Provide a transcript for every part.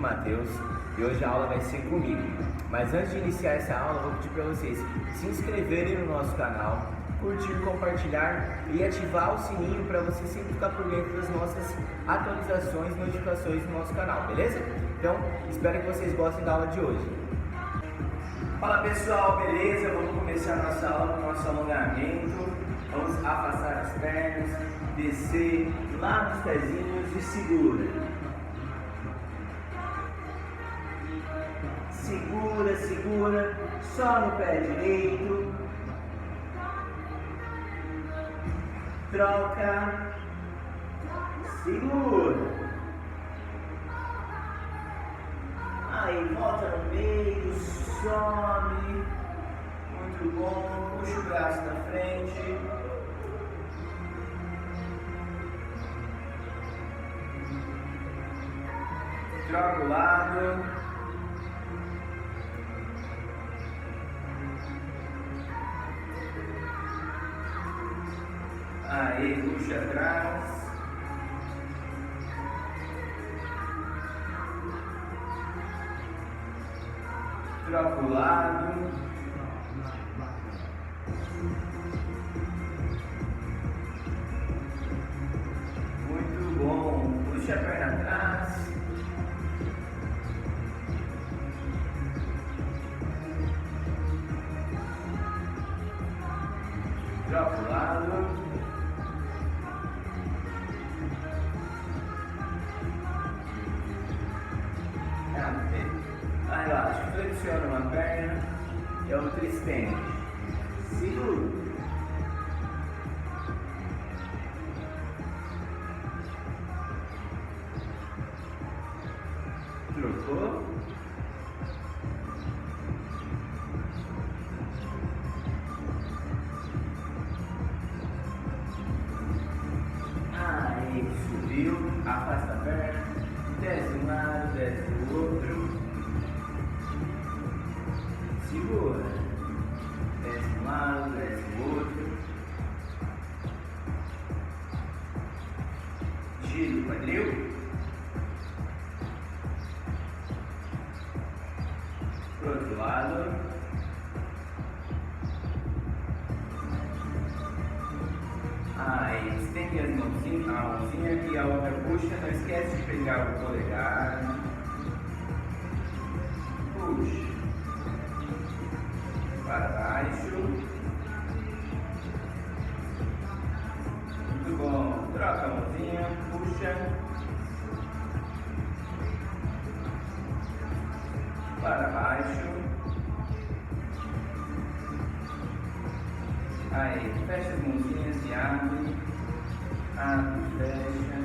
Matheus e hoje a aula vai ser comigo. Mas antes de iniciar essa aula, eu vou pedir para vocês se inscreverem no nosso canal, curtir, compartilhar e ativar o sininho para você sempre ficar por dentro das nossas atualizações e notificações no nosso canal, beleza? Então, espero que vocês gostem da aula de hoje. Fala pessoal, beleza? Vamos começar nossa aula com o nosso alongamento. Vamos afastar as pernas, descer lá nos pezinhos e segura. Segura, segura, só no pé direito. Troca, segura. Aí, volta no meio, sobe. Muito bom, puxa o braço na frente. Troca o lado. Aí, puxa atrás. Troca o lado. Muito bom. Puxa a perna atrás. Troca o lado. Aí relaxa, flexiona uma perna e a outra estende. Segura. Trocou. Aí, subiu, afasta a perna, desce um lado, desce o outro. Segura, desce um lado, desce o outro, gira o quadril, pro outro lado, aí estende as mãozinhas, a mãozinha e a outra puxa, não esquece de pegar o polegar, puxa. Para baixo. Muito bom. Troca a mãozinha, puxa. Para baixo. Aí, fecha as mãozinhas e abre. Abre, fecha.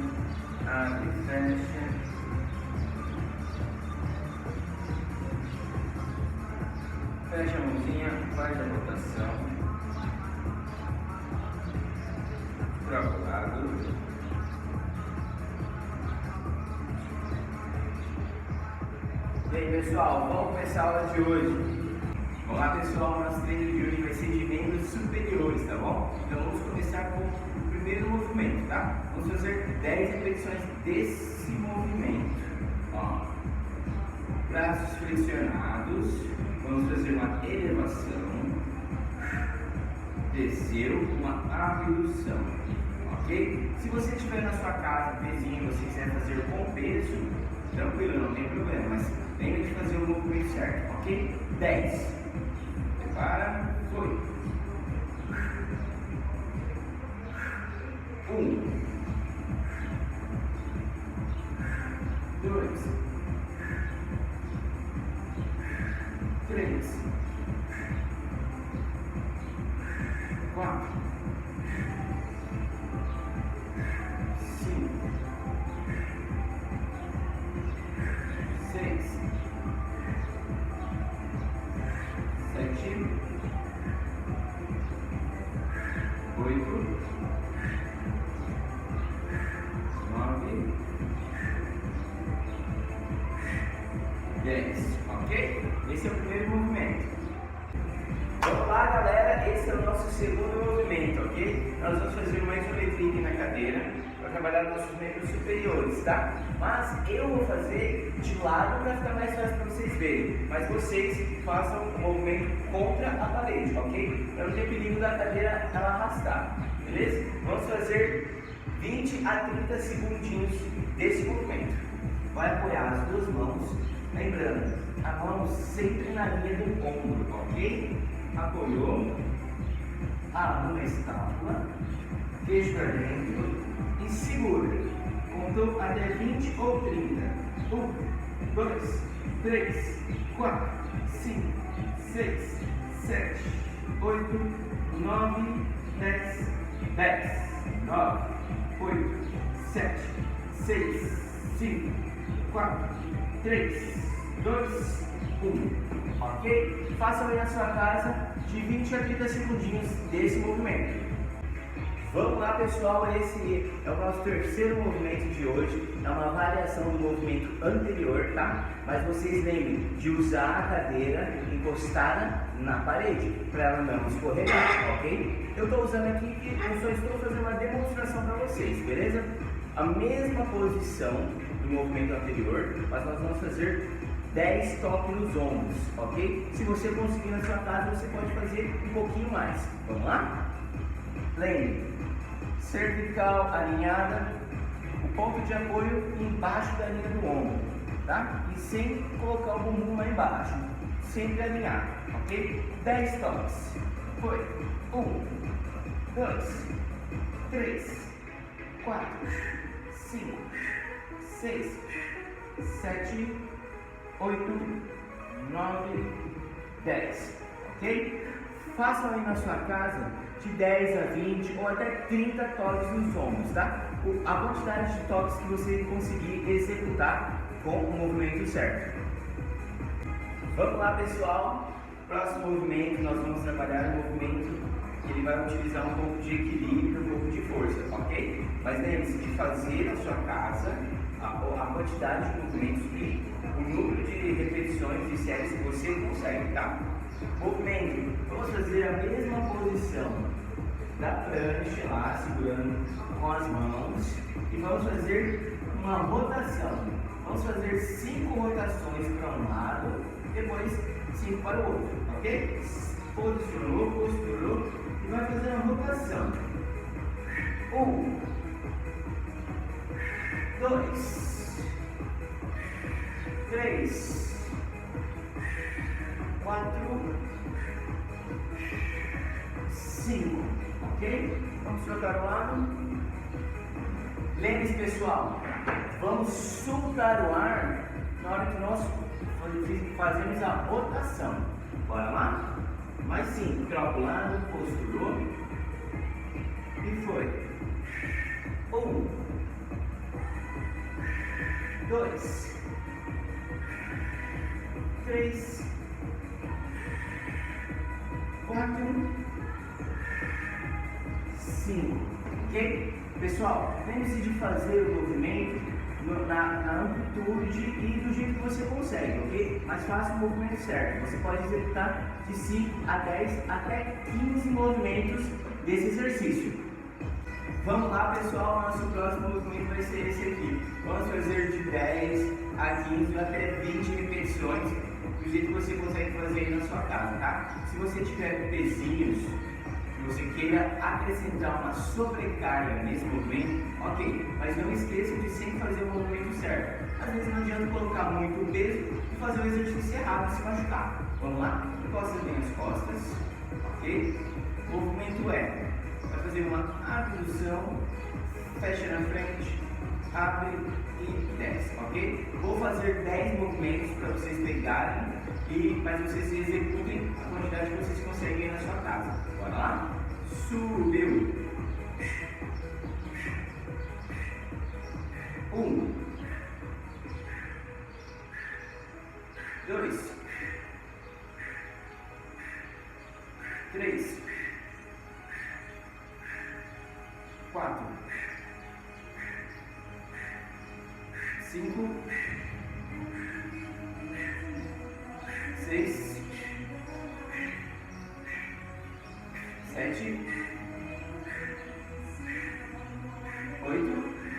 Abre, fecha. Fecha a mãozinha, faz a rotação. Troca o lado. E aí pessoal, vamos começar a aula de hoje. Vamos lá pessoal, nosso treino de hoje vai ser de membros superiores, tá bom? Então vamos começar com o primeiro movimento, tá? Vamos fazer 10 repetições desse movimento. Ó, braços flexionados. Vamos fazer uma elevação, desceu, uma abdução, ok? Se você estiver na sua casa, pezinho, você quiser fazer com peso, tranquilo, não tem problema, mas lembre de fazer o movimento certo, ok? 10, prepara, foi. 1, 2, 3, 4, 5, 6, 7, 8, 9, 10, ok? Esse é o primeiro movimento. Vamos lá, galera, esse é o nosso segundo movimento, ok? Nós vamos fazer uma isometria aqui na cadeira, para trabalhar nossos membros superiores, tá? Mas eu vou fazer de lado para ficar mais fácil para vocês verem. Mas vocês façam o movimento contra a parede, ok? Para não ter perigo da cadeira ela arrastar, beleza? Vamos fazer 20 a 30 segundinhos desse movimento. Vai apoiar as duas mãos, lembrando, a mão sempre na linha do ombro, ok? Apoiou, abre a escápula, queixo para dentro e segura. Contou até 20 ou 30. 1, 2, 3, 4, 5, 6, 7, 8, 9, 10, 10, 9, 8, 7, 6, 5, 4, 3, 2, 1. Ok? Façam aí na sua casa de 20 a 30 segundinhos desse movimento. Vamos lá, pessoal, esse é o nosso terceiro movimento de hoje, é uma variação do movimento anterior, tá? Mas vocês lembrem de usar a cadeira encostada na parede, para ela não escorregar, ok? Eu estou usando aqui que eu só estou fazendo uma demonstração para vocês, beleza? A mesma posição do movimento anterior, mas nós vamos fazer 10 toques nos ombros, ok? Se você conseguir na sua casa, você pode fazer um pouquinho mais. Vamos lá? Lembre, cervical alinhada, o ponto de apoio embaixo da linha do ombro, tá? E sem colocar o bumbum lá embaixo, sempre alinhado, ok? 10 toques. Foi. 1, 2, 3, 4, 5, 6, 7, 8, 9, 10, ok? Façam aí na sua casa de 10 a 20 ou até 30 toques nos ombros, tá? A quantidade de toques que você conseguir executar com o movimento certo. Vamos lá, pessoal. Próximo movimento, nós vamos trabalhar um movimento que ele vai utilizar um pouco de equilíbrio, um pouco de força, ok? Mas lembre-se de fazer na sua casa a quantidade de movimentos e o número de repetições e séries que você consegue, tá? Movimento, vamos fazer a mesma posição da prancha lá, segurando com as mãos, e vamos fazer uma rotação. Vamos fazer 5 rotações para um lado, depois 5 para o outro, ok? Posicionou, posturou e vai fazer uma rotação. 1, 2, 3, 4, 5, ok? Vamos trocar o lado. Lembre-se, pessoal, vamos soltar o ar na hora que nós fazemos a rotação. Bora lá? Mais 5, troca o lado, posturou e foi. 1, 2, 3, 4, 5, ok? Pessoal, lembre-se de fazer o movimento na amplitude e do jeito que você consegue, ok? Mas faça o movimento certo. Você pode executar de 5 a 10 até 15 movimentos desse exercício. Vamos lá, pessoal, nosso próximo movimento vai ser esse aqui. Vamos fazer de 10 a 15 até 20 repetições do jeito que você consegue fazer aí na sua casa, tá? Se você tiver pezinhos, se você queira acrescentar uma sobrecarga nesse movimento, ok, mas não esqueça de sempre fazer o movimento certo. Às vezes não adianta colocar muito peso e fazer o exercício errado e se machucar. Vamos lá? Encosta bem as costas, ok? O movimento vai fazer uma abdução, fecha na frente, abre e desce, ok? Vou fazer 10 movimentos para vocês pegarem, mas vocês executem a quantidade que vocês conseguem aí na sua casa. Bora lá? Subiu. 1, 2, 3, 4, 5, 6, 7, 8,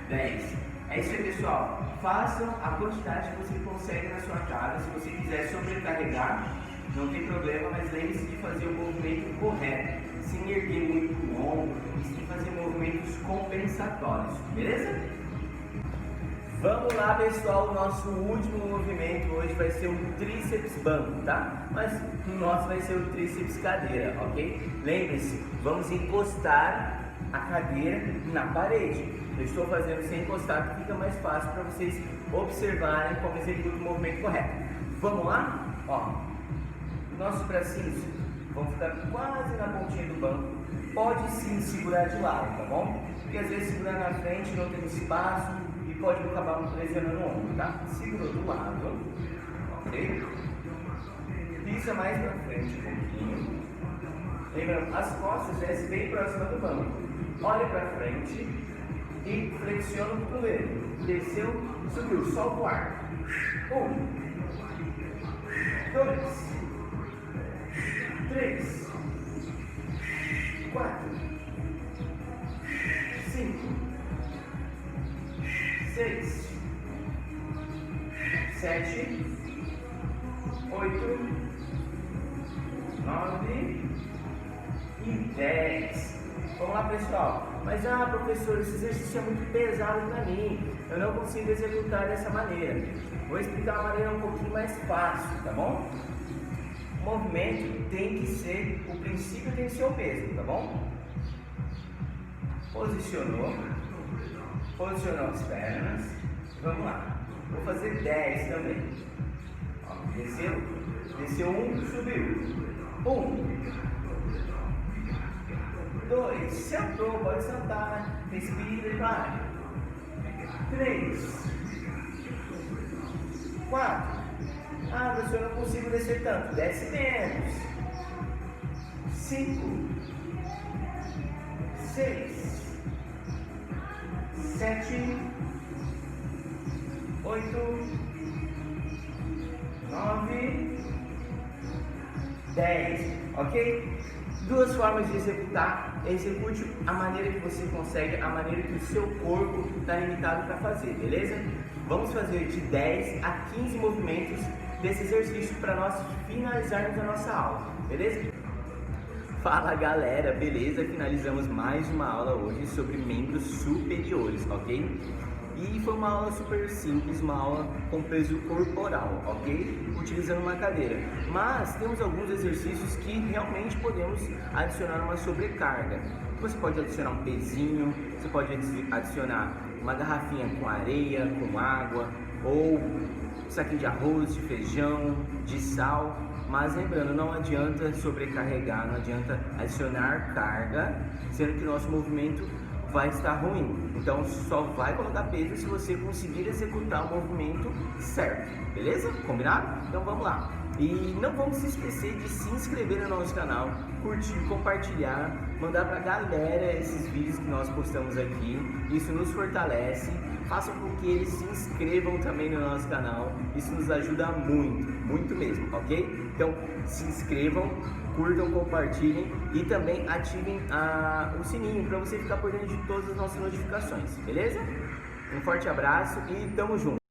10. É isso aí, pessoal. Façam a quantidade que você consegue na sua casa. Se você quiser sobrecarregar, não tem problema, mas lembre-se de fazer o movimento correto, sem erguer muito o ombro e sem fazer movimentos compensatórios, beleza? Vamos lá, pessoal, o nosso último movimento hoje vai ser o tríceps banco, tá? Mas o nosso vai ser o tríceps cadeira, ok? Lembre-se, vamos encostar a cadeira na parede. Eu estou fazendo sem encostar, que fica mais fácil para vocês observarem como executa o movimento correto. Vamos lá? Ó, nossos bracinhos vão ficar quase na pontinha do banco. Pode sim segurar de lado, tá bom? Porque às vezes segurar na frente não tem espaço e pode acabar lesionando o ombro, tá? Segurou do lado, ok? Pisa mais pra frente um pouquinho. Lembrando, as costas descem bem próxima do banco. Olha pra frente e flexiona o cotovelo. Desceu, subiu, solta o ar. 1, 2, 3, 4, 5, 6, 7, 8, 9 e 10. Vamos lá, pessoal. Mas professor, esse exercício é muito pesado para mim. Eu não consigo executar dessa maneira. Vou explicar uma maneira um pouquinho mais fácil, tá bom? O movimento tem que ser, o princípio tem que ser o mesmo, tá bom? Posicionou as pernas. Vamos lá. Vou fazer 10 também. Ó, desceu 1, subiu. 1, 2, sentou, pode sentar, né? Respira e vai. 3, 4. Professor, eu não consigo descer tanto. Desce menos. 5, 6, 7, 8, 9, 10. Ok? Duas formas de executar. Execute a maneira que você consegue, a maneira que o seu corpo está limitado para fazer, beleza? Vamos fazer de 10 a 15 movimentos desse exercício para nós finalizarmos a nossa aula, beleza? Fala galera, beleza? Finalizamos mais uma aula hoje sobre membros superiores, ok? E foi uma aula super simples, uma aula com peso corporal, ok? Utilizando uma cadeira. Mas temos alguns exercícios que realmente podemos adicionar uma sobrecarga. Você pode adicionar um pezinho, você pode adicionar uma garrafinha com areia, com água, ou um saquinho de arroz, de feijão, de sal. Mas lembrando, não adianta sobrecarregar, não adianta adicionar carga, sendo que nosso movimento vai estar ruim. Então só vai colocar peso se você conseguir executar o movimento certo, beleza? Combinado? Então vamos lá. E não vamos se esquecer de se inscrever no nosso canal, curtir, compartilhar, mandar pra galera esses vídeos que nós postamos aqui. Isso nos fortalece. Façam com que eles se inscrevam também no nosso canal. Isso nos ajuda muito, muito mesmo, ok? Então se inscrevam, curtam, compartilhem e também ativem o sininho para você ficar por dentro de todas as nossas notificações, beleza? Um forte abraço e tamo junto!